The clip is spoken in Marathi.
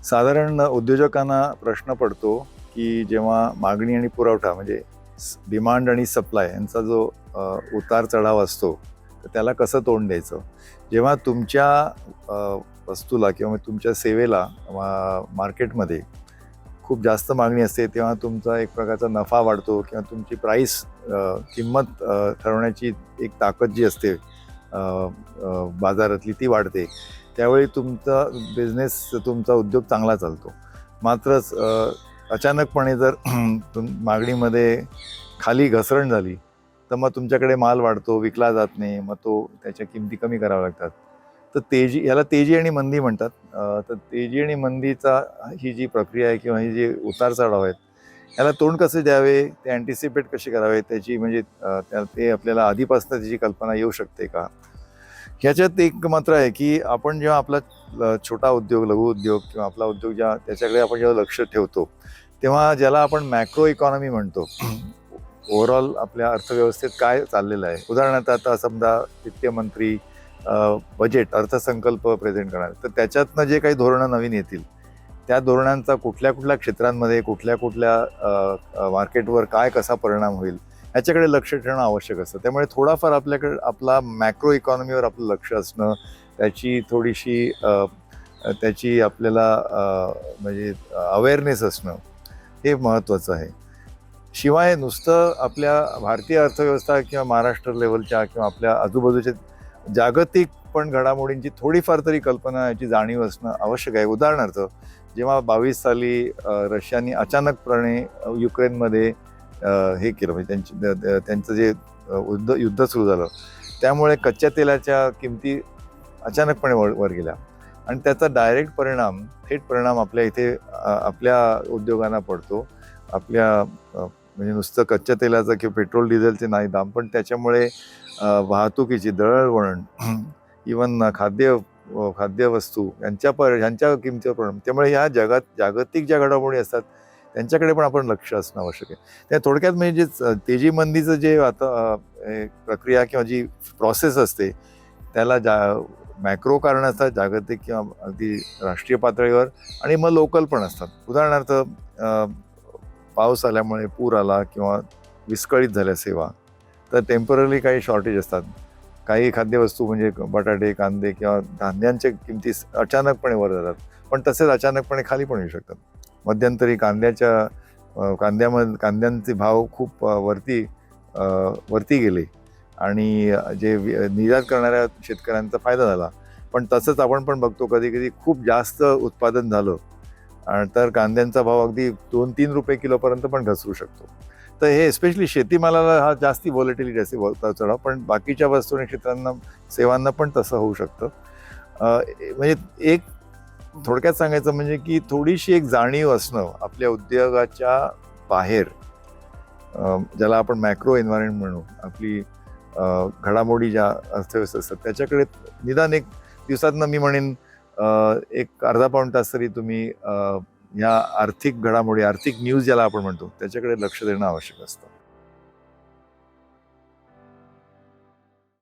साधारण उद्योजकांना प्रश्न पडतो की जेव्हा मागणी आणि पुरवठा म्हणजे डिमांड आणि सप्लाय यांचा जो उतार चढाव असतो तर त्याला कसं तोंड द्यायचं. जेव्हा तुमच्या वस्तूला किंवा तुमच्या सेवेला मार्केटमध्ये खूप जास्त मागणी असते तेव्हा तुमचा एक प्रकारचा नफा वाढतो किंवा तुमची प्राईस किंमत ठरवण्याची एक ताकद जी असते बाजारातली ती वाढते. त्यावेळी तुमचा बिझनेस तुमचा उद्योग चांगला चालतो. मात्र अचानकपणे जर मागणीमध्ये खाली घसरण झाली तर मग तुमच्याकडे माल वाढतो, विकला जात नाही, मग तो त्याच्या किमती कमी कराव्या लागतात. तर याला तेजी आणि मंदी म्हणतात. तर तेजी आणि मंदीचा ही जी प्रक्रिया आहे किंवा ही जी उतार चढाव आहेत याला तोंड कसे द्यावे, ते अँटिसिपेट कसे करावे त्याची म्हणजे ते आपल्याला आधीपासून त्याची कल्पना येऊ शकते का. ह्याच्यात एक मात्र आहे की आपण जेव्हा आपला छोटा उद्योग, लघु उद्योग किंवा आपला उद्योग त्याच्याकडे आपण जेव्हा लक्ष ठेवतो तेव्हा ज्याला आपण मॅक्रो इकॉनॉमी म्हणतो, ओव्हरऑल आपल्या अर्थव्यवस्थेत काय चाललेलं आहे. उदाहरणार्थ आता समजा वित्त मंत्री बजेट अर्थसंकल्प प्रेझेंट करणार तर त्याच्यातनं जे काही धोरणं नवीन येतील त्या धोरणांचा कुठल्या कुठल्या क्षेत्रांमध्ये कुठल्या कुठल्या मार्केटवर काय कसा परिणाम होईल ह्याच्याकडे लक्ष ठेवणं आवश्यक असतं. त्यामुळे थोडाफार आपल्याकडे आपला मॅक्रो इकॉनॉमीवर आपलं लक्ष असणं, त्याची थोडीशी त्याची आपल्याला म्हणजे अवेअरनेस असणं हे महत्त्वाचं आहे. शिवाय नुसतं आपल्या भारतीय अर्थव्यवस्था किंवा महाराष्ट्र लेवलच्या किंवा आपल्या आजूबाजूच्या जागतिक पण घडामोडींची थोडीफार तरी कल्पना याची जाणीव असणं आवश्यक आहे. उदाहरणार्थ जेव्हा 22 साली रशियाने अचानकपणे युक्रेनमध्ये हे केलं म्हणजे त्यांचं जे युद्ध सुरू झालं त्यामुळे कच्च्या तेलाच्या किमती अचानकपणे वर गेल्या आणि त्याचा डायरेक्ट परिणाम, थेट परिणाम आपल्या इथे आपल्या उद्योगांना पडतो. आपल्या म्हणजे नुसतं कच्च्या तेलाचं किंवा पेट्रोल डिझेलचे नाही दाम, पण त्याच्यामुळे वाहतुकीची दळणवळण इवन खाद्यवस्तू यांच्या किमतीवर परिणाम. त्यामुळे ह्या जागतिक ज्या घडामोडी असतात त्यांच्याकडे पण आपण लक्ष असणं आवश्यक आहे. त्या थोडक्यात म्हणजे जे तेजी मंदीचं जे आता प्रक्रिया किंवा जी प्रोसेस असते त्याला मॅक्रो कारण असतात जागतिक किंवा अगदी राष्ट्रीय पातळीवर आणि मग लोकल पण असतात. उदाहरणार्थ पाऊस आल्यामुळे पूर आला किंवा विस्कळीत झाल्या सेवा तर टेम्पररी काही शॉर्टेज असतात. काही खाद्यवस्तू म्हणजे बटाटे, कांदे किंवा धान्यांच्या किमती अचानकपणे वर जातात, पण तसेच अचानकपणे खाली पण येऊ शकतात. मध्यंतरी कांद्यांचे भाव खूप वरती गेले आणि जे निर्यात करणाऱ्या शेतकऱ्यांचा फायदा झाला. पण तसंच आपण पण बघतो कधी कधी खूप जास्त उत्पादन झालं तर कांद्यांचा भाव अगदी 2-3 रुपये किलोपर्यंत पण घसरू शकतो. तर हे स्पेशली शेतीमालाला हा जास्ती व्हॉलेटिलिटी असते, चढाव, पण बाकीच्या वस्तू आणि क्षेत्रांना, सेवांना पण तसं होऊ शकतं. म्हणजे एक थोडक्यात सांगायचं म्हणजे की थोडीशी एक जाणीव असणं आपल्या उद्योगाच्या बाहेर, ज्याला आपण मॅक्रो एन्व्हायरमेंट म्हणू, आपली घडामोडी ज्या अर्थव्यवस्था असतात त्याच्याकडे निदान एक दिवसातनं मी म्हणेन एक अर्धा पाऊण तास तरी तुम्ही ह्या आर्थिक घडामोडी, आर्थिक न्यूज ज्याला आपण म्हणतो त्याच्याकडे लक्ष देणं आवश्यक असतं.